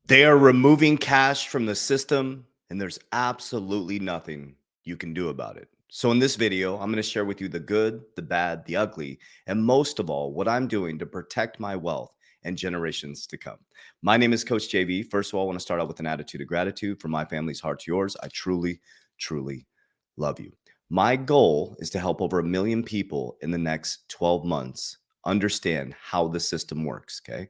They are removing cash from the system, and there's absolutely nothing you can do about it. So in this video, I'm going to share with you the good, the bad, the ugly, and most of all, what I'm doing to protect my wealth and generations to come. My name is Coach JV. First of all, I want to start out with an attitude of gratitude from my family's heart to yours. I truly, truly love you. My goal is to help over 1 million people in the next 12 months understand how the system works, okay?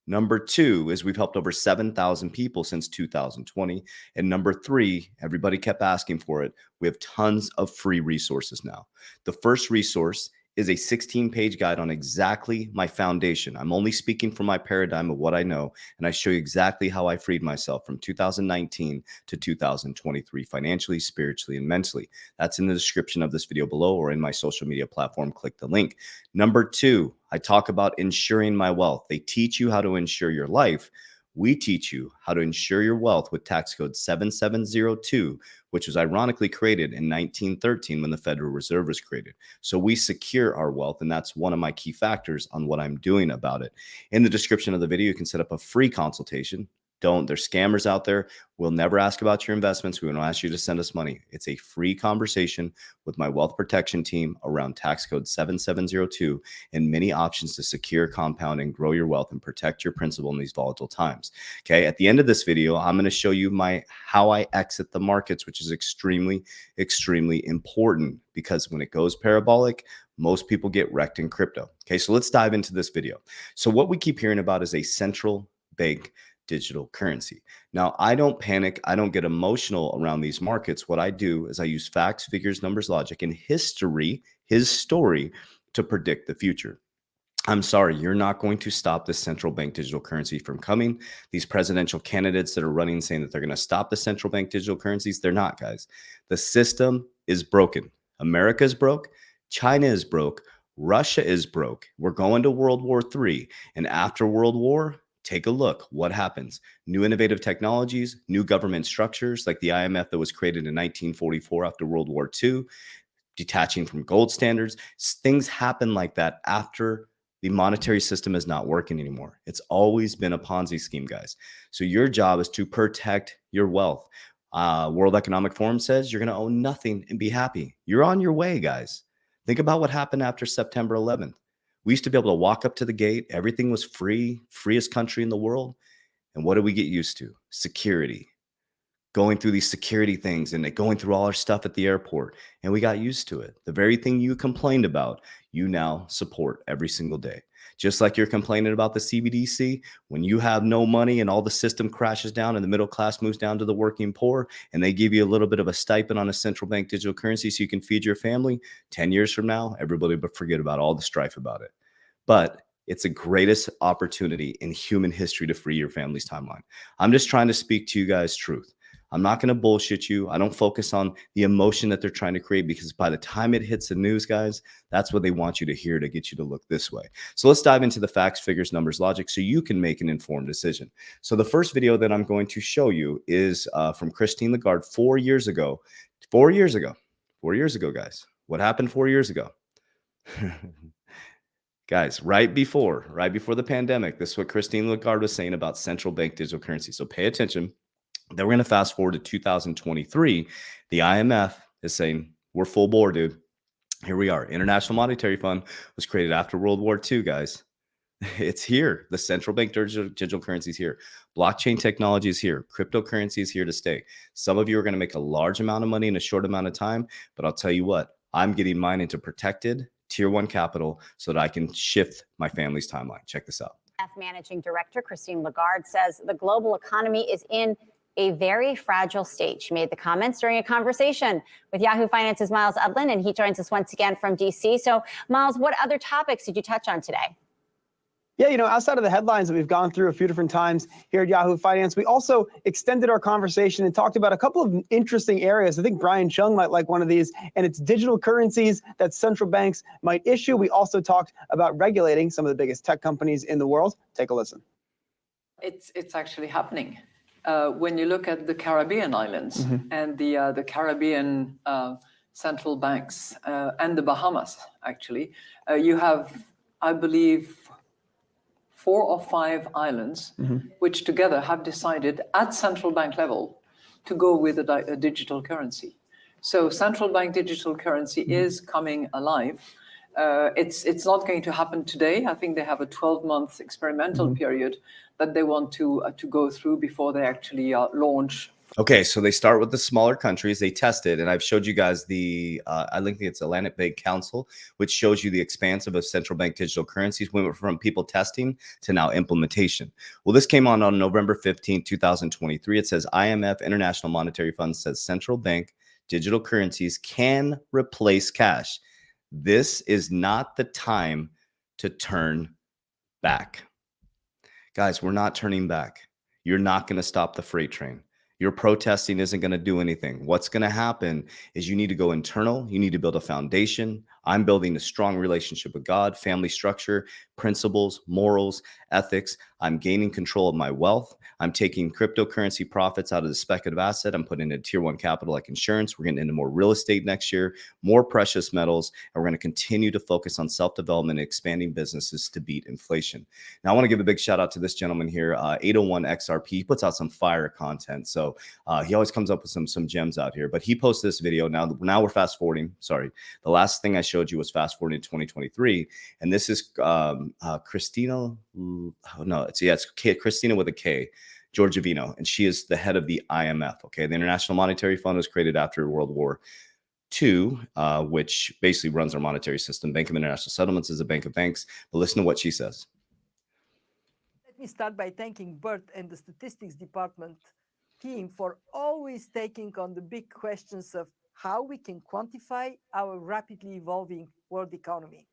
Number two is we've helped over 7,000 people since 2020. And number three, everybody kept asking for it. We have tons of free resources now. The first resource is a 16-page guide on exactly my foundation. I'm only speaking from my paradigm of what I know, and I show you exactly how I freed myself from 2019 to 2023 financially, spiritually, and mentally. That's in the description of this video below or in my social media platform. Click the link. Number two, I talk about insuring my wealth. They teach you how to insure your life. We teach you how to insure your wealth with tax code 7702, which was ironically created in 1913 when the Federal Reserve was created. So we secure our wealth, and that's one of my key factors on what I'm doing about it. In the description of the video, you can set up a free consultation. There's scammers out there. We'll never ask about your investments. We won't ask you to send us money. It's a free conversation with my wealth protection team around tax code 7702 and many options to secure, compound, and grow your wealth and protect your principal in these volatile times. Okay. At the end of this video, I'm going to show you how I exit the markets, which is extremely, extremely important because when it goes parabolic, most people get wrecked in crypto. Okay. So let's dive into this video. So what we keep hearing about is a central bank digital currency. Now, I don't panic. I don't get emotional around these markets. What I do is I use facts, figures, numbers, logic, and history, his story, to predict the future. I'm sorry, you're not going to stop the central bank digital currency from coming. These presidential candidates that are running saying that they're going to stop the central bank digital currencies, they're not, guys. The system is broken. America is broke. China is broke. Russia is broke. We're going to World War III. And after World War, take a look. What happens? New innovative technologies, new government structures like the IMF that was created in 1944 after World War II, detaching from gold standards. Things happen like that after the monetary system is not working anymore. It's always been a Ponzi scheme, guys. So your job is to protect your wealth. World Economic Forum says you're going to own nothing and be happy. You're on your way, guys. Think about what happened after September 11th. We used to be able to walk up to the gate. Everything was free, freest country in the world. And what did we get used to? Security. Going through these security things and going through all our stuff at the airport. And we got used to it. The very thing you complained about, you now support every single day. Just like you're complaining about the CBDC, when you have no money and all the system crashes down and the middle class moves down to the working poor and they give you a little bit of a stipend on a central bank digital currency so you can feed your family, 10 years from now, everybody will forget about all the strife about it. But it's the greatest opportunity in human history to free your family's timeline. I'm just trying to speak to you guys truth. I'm not going to bullshit you. I don't focus on the emotion that they're trying to create because by the time it hits the news, guys, that's what they want you to hear to get you to look this way. So let's dive into the facts, figures, numbers, logic so you can make an informed decision. So the first video that I'm going to show you is from Christine Lagarde 4 years ago. 4 years ago. 4 years ago, guys. What happened 4 years ago? Guys, right before the pandemic, this is what Christine Lagarde was saying about central bank digital currency. So pay attention. Then we're going to fast forward to 2023. The IMF is saying, we're full bore, dude. Here we are. International Monetary Fund was created after World War II, guys. It's here. The central bank digital currency is here. Blockchain technology is here. Cryptocurrency is here to stay. Some of you are going to make a large amount of money in a short amount of time, but I'll tell you what, I'm getting mine into protected tier 1 capital so that I can shift my family's timeline. Check this out. Managing Director Christine Lagarde says the global economy is in a very fragile state. She made the comments during a conversation with Yahoo Finance's Miles Udland, and he joins us once again from D.C. So, Miles, what other topics did you touch on today? Yeah, outside of the headlines that we've gone through a few different times here at Yahoo Finance, we also extended our conversation and talked about a couple of interesting areas. I think Brian Chung might like one of these, and it's digital currencies that central banks might issue. We also talked about regulating some of the biggest tech companies in the world. Take a listen. It's actually happening. When you look at the Caribbean islands and the Caribbean central banks and the Bahamas, actually, you have, I believe, 4 or 5 islands, which together have decided at central bank level to go with a digital currency. So central bank digital currency is coming alive. It's not going to happen today. I think they have a 12-month experimental period that they want to go through before they actually launch. Okay, so they start with the smaller countries. They test it, and I've showed you guys the I think it's Atlantic Bank Council, which shows you the expanse of central bank digital currencies. We went from people testing to now implementation. Well, this came on November 15, 2023. It says IMF, International Monetary Fund, says central bank digital currencies can replace cash. This is not the time to turn back. Guys, we're not turning back. You're not going to stop the freight train. Your protesting isn't going to do anything. What's going to happen is you need to go internal. You need to build a foundation. I'm building a strong relationship with God, family structure, principles, morals, ethics. I'm gaining control of my wealth. I'm taking cryptocurrency profits out of the speculative asset. I'm putting in tier 1 capital like insurance. We're getting into more real estate next year, more precious metals, and we're going to continue to focus on self-development and expanding businesses to beat inflation. Now, I want to give a big shout out to this gentleman here, 801 XRP. He puts out some fire content. So he always comes up with some gems out here, but he posted this video. Now we're fast forwarding. Sorry. The last thing I showed you was fast forwarding to 2023. And this is Christina. It's Christina with a K, Georgievino, and she is the head of the IMF. Okay. The International Monetary Fund was created after World War II, which basically runs our monetary system. Bank of International Settlements is a bank of banks. But listen to what she says. Let me start by thanking Bert and the statistics department team for always taking on the big questions of how we can quantify our rapidly evolving world economy.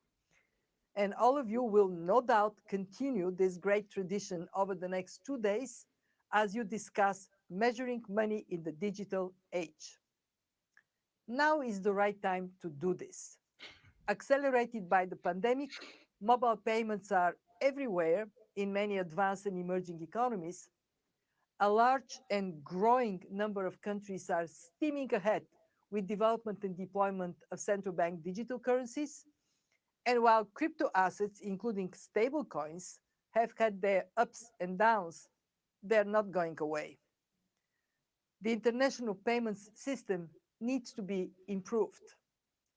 And all of you will no doubt continue this great tradition over the next 2 days as you discuss measuring money in the digital age. Now is the right time to do this. Accelerated by the pandemic, mobile payments are everywhere in many advanced and emerging economies. A large and growing number of countries are steaming ahead with development and deployment of central bank digital currencies. And while crypto assets, including stablecoins, have had their ups and downs, they're not going away. The international payments system needs to be improved.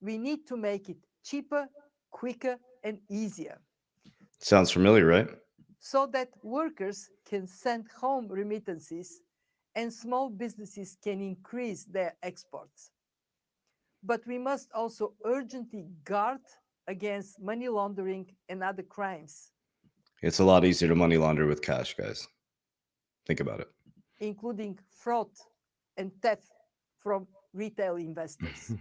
We need to make it cheaper, quicker, and easier. Sounds familiar, right? So that workers can send home remittances and small businesses can increase their exports. But we must also urgently guard against money laundering and other crimes. It's a lot easier to money launder with cash, guys. Think about it. Including fraud and theft from retail investors.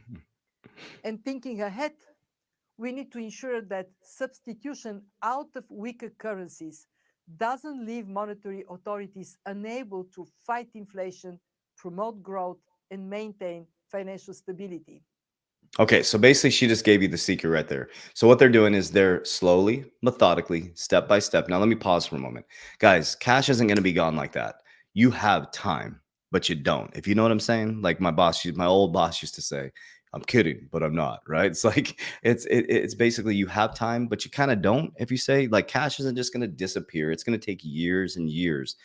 And thinking ahead, we need to ensure that substitution out of weaker currencies doesn't leave monetary authorities unable to fight inflation, promote growth, and maintain financial stability. Okay, so basically she just gave you the secret right there. So what they're doing is they're slowly, methodically, step by step. Now let me pause for a moment. Guys, cash isn't going to be gone like that. You have time, but you don't. If you know what I'm saying? Like my old boss used to say, I'm kidding, but I'm not, right? It's like it's basically you have time, but you kind of don't. If you say like cash isn't just going to disappear, it's going to take years and years.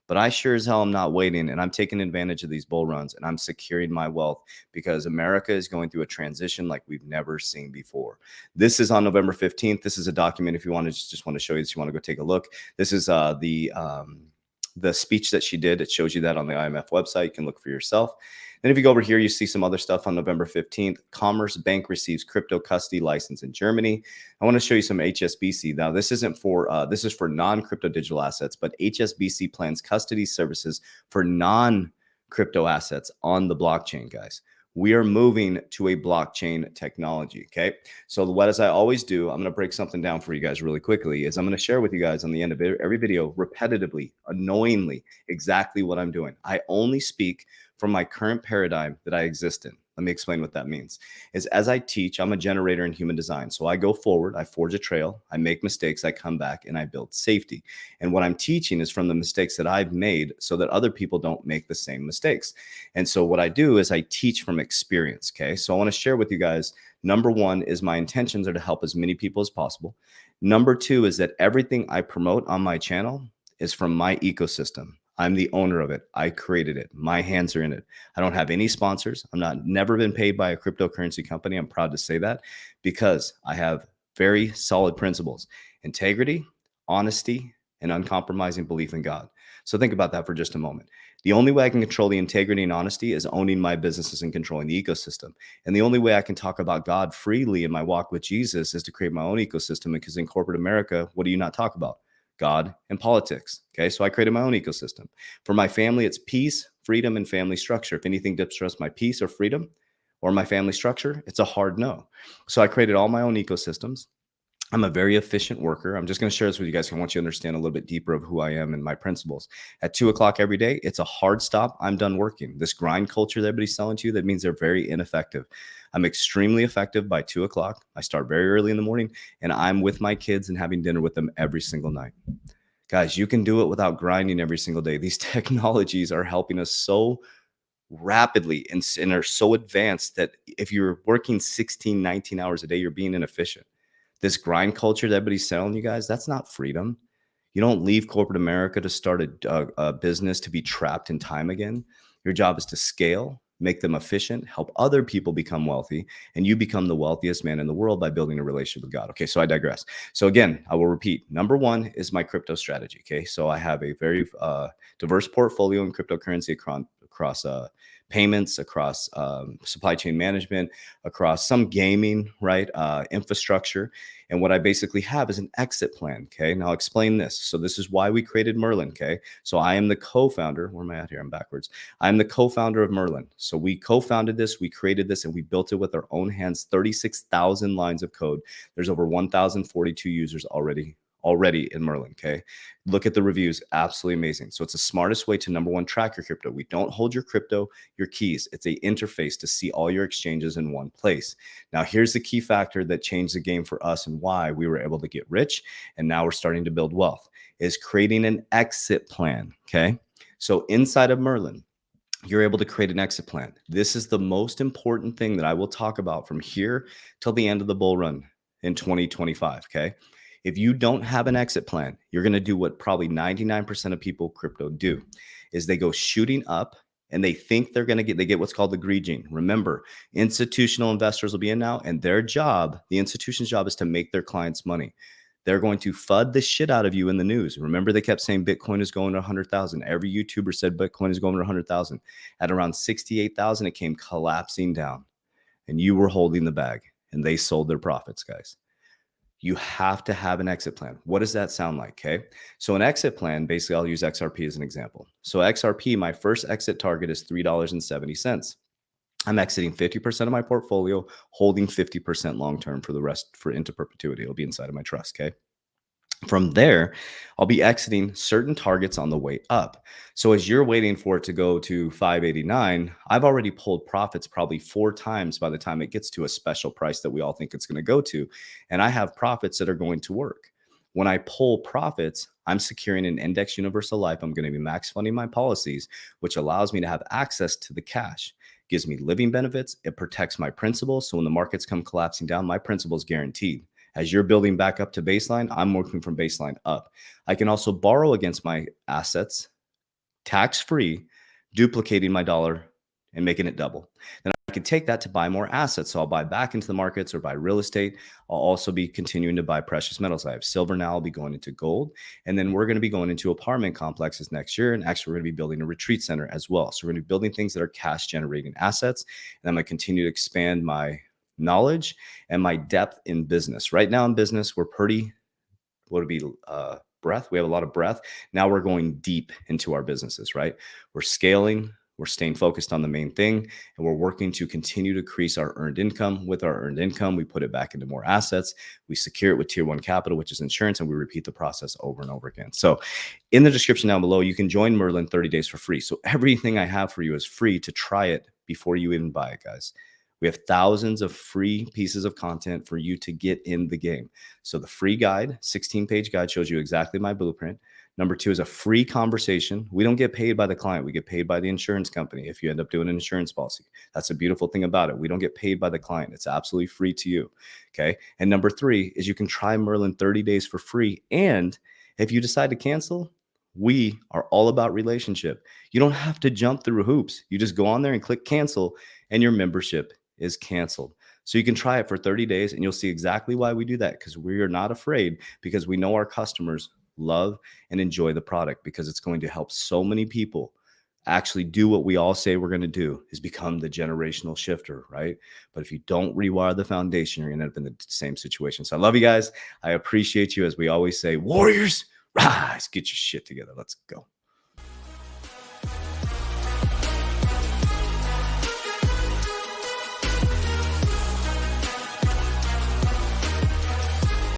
But I sure as hell am not waiting, and I'm taking advantage of these bull runs, and I'm securing my wealth because America is going through a transition like we've never seen before. This is on November 15th. This is a document. If you want to just want to show you this, you want to go take a look. This is the speech that she did. It shows you that on the IMF website. You can look for yourself. Then if you go over here, you see some other stuff on November 15th. Commerce Bank receives crypto custody license in Germany. I want to show you some HSBC. Now, this isn't for, this is for non-crypto digital assets, but HSBC plans custody services for non-crypto assets on the blockchain, guys. We are moving to a blockchain technology, okay? So what, as I always do, I'm going to break something down for you guys really quickly, is I'm going to share with you guys on the end of every video, repetitively, annoyingly, exactly what I'm doing. I only speak from my current paradigm that I exist in. Let me explain what that means. Is as I teach, I'm a generator in human design. So I go forward, I forge a trail, I make mistakes, I come back, and I build safety. And what I'm teaching is from the mistakes that I've made so that other people don't make the same mistakes. And so what I do is I teach from experience, okay? So I want to share with you guys, number one is my intentions are to help as many people as possible. Number two is that everything I promote on my channel is from my ecosystem. I'm the owner of it. I created it. My hands are in it. I don't have any sponsors. Never been paid by a cryptocurrency company. I'm proud to say that because I have very solid principles: integrity, honesty, and uncompromising belief in God. So think about that for just a moment. The only way I can control the integrity and honesty is owning my businesses and controlling the ecosystem. And the only way I can talk about God freely in my walk with Jesus is to create my own ecosystem. Because in corporate America, what do you not talk about? God and politics. Okay. So I created my own ecosystem. For my family, it's peace, freedom, and family structure. If anything disrupts my peace or freedom or my family structure, it's a hard no. So I created all my own ecosystems. I'm a very efficient worker. I'm just going to share this with you guys. I want you to understand a little bit deeper of who I am and my principles. At 2 o'clock every day, it's a hard stop. I'm done working. This grind culture that everybody's selling to you, that means they're very ineffective. I'm extremely effective by 2 o'clock. I start very early in the morning and I'm with my kids and having dinner with them every single night. Guys, you can do it without grinding every single day. These technologies are helping us so rapidly and are so advanced that if you're working 16, 19 hours a day, you're being inefficient. This grind culture that everybody's selling you guys, that's not freedom. You don't leave corporate America to start a business to be trapped in time again. Your job is to scale, make them efficient, help other people become wealthy, and you become the wealthiest man in the world by building a relationship with God. Okay, so I digress. So again, I will repeat. Number one is my crypto strategy. Okay, so I have a very diverse portfolio in cryptocurrency across payments, across supply chain management, across some gaming, right? Infrastructure. And what I basically have is an exit plan. Okay. Now I'll explain this. So this is why we created Merlin. Okay. So I am the co-founder. Where am I at here? I'm backwards. I'm the co-founder of Merlin. So we co-founded this, we created this, and we built it with our own hands, 36,000 lines of code. There's over 1,042 users already in Merlin. Okay. Look at the reviews. Absolutely amazing. So it's the smartest way to, number one, track your crypto. We don't hold your crypto, your keys. It's an interface to see all your exchanges in one place. Now, here's the key factor that changed the game for us and why we were able to get rich. And now we're starting to build wealth is creating an exit plan. Okay. So inside of Merlin, you're able to create an exit plan. This is the most important thing that I will talk about from here till the end of the bull run in 2025. Okay. If you don't have an exit plan, you're going to do what probably 99% of people crypto do is they go shooting up and they think they get what's called the greed gene. Remember, institutional investors will be in now and their job, the institution's job is to make their clients money. They're going to FUD the shit out of you in the news. Remember, they kept saying Bitcoin is going to 100,000. Every YouTuber said Bitcoin is going to 100,000. At around 68,000, it came collapsing down and you were holding the bag and they sold their profits, guys. You have to have an exit plan. What does that sound like? Okay. So an exit plan, basically, I'll use XRP as an example. So XRP, my first exit target is $3.70. I'm exiting 50% of my portfolio, holding 50% long-term for the rest for into perpetuity. It'll be inside of my trust. Okay. From there, I'll be exiting certain targets on the way up. So as you're waiting for it to go to 589, I've already pulled profits probably 4 times by the time it gets to a special price that we all think it's going to go to. And I have profits that are going to work. When I pull profits, I'm securing an index universal life. I'm going to be max funding my policies, which allows me to have access to the cash. Gives me living benefits. It protects my principal. So when the markets come collapsing down, my principal is guaranteed. As you're building back up to baseline, I'm working from baseline up. I can also borrow against my assets, tax-free, duplicating my dollar and making it double. Then I can take that to buy more assets. So I'll buy back into the markets or buy real estate. I'll also be continuing to buy precious metals. I have silver now. I'll be going into gold. And then we're going to be going into apartment complexes next year. And actually, we're going to be building a retreat center as well. So we're going to be building things that are cash generating assets. And I'm going to continue to expand my knowledge and my depth in business. Right now in business, we're pretty, breadth. We have a lot of breadth. Now we're going deep into our businesses, right? We're scaling, we're staying focused on the main thing, and we're working to continue to increase our earned income. With our earned income, we put it back into more assets. We secure it with tier 1 capital, which is insurance, and we repeat the process over and over again. So in the description down below, you can join Merlin 30 days for free. So everything I have for you is free to try it before you even buy it, guys. We have thousands of free pieces of content for you to get in the game. So the free guide, 16-page guide, shows you exactly my blueprint. Number two is a free conversation. We don't get paid by the client. We get paid by the insurance company if you end up doing an insurance policy. That's a beautiful thing about it. We don't get paid by the client. It's absolutely free to you. Okay. And number three is you can try Merlin 30 days for free. And if you decide to cancel, we are all about relationship. You don't have to jump through hoops. You just go on there and click cancel, and your membership is canceled. So you can try it for 30 days, and you'll see exactly why we do that, because we are not afraid, because we know our customers love and enjoy the product, because it's going to help so many people actually do what we all say we're going to do, is become the generational shifter, right? But if you don't rewire the foundation, you're going to end up in the same situation. So I love you guys. I appreciate you. As we always say, warriors, rise, get your shit together. Let's go.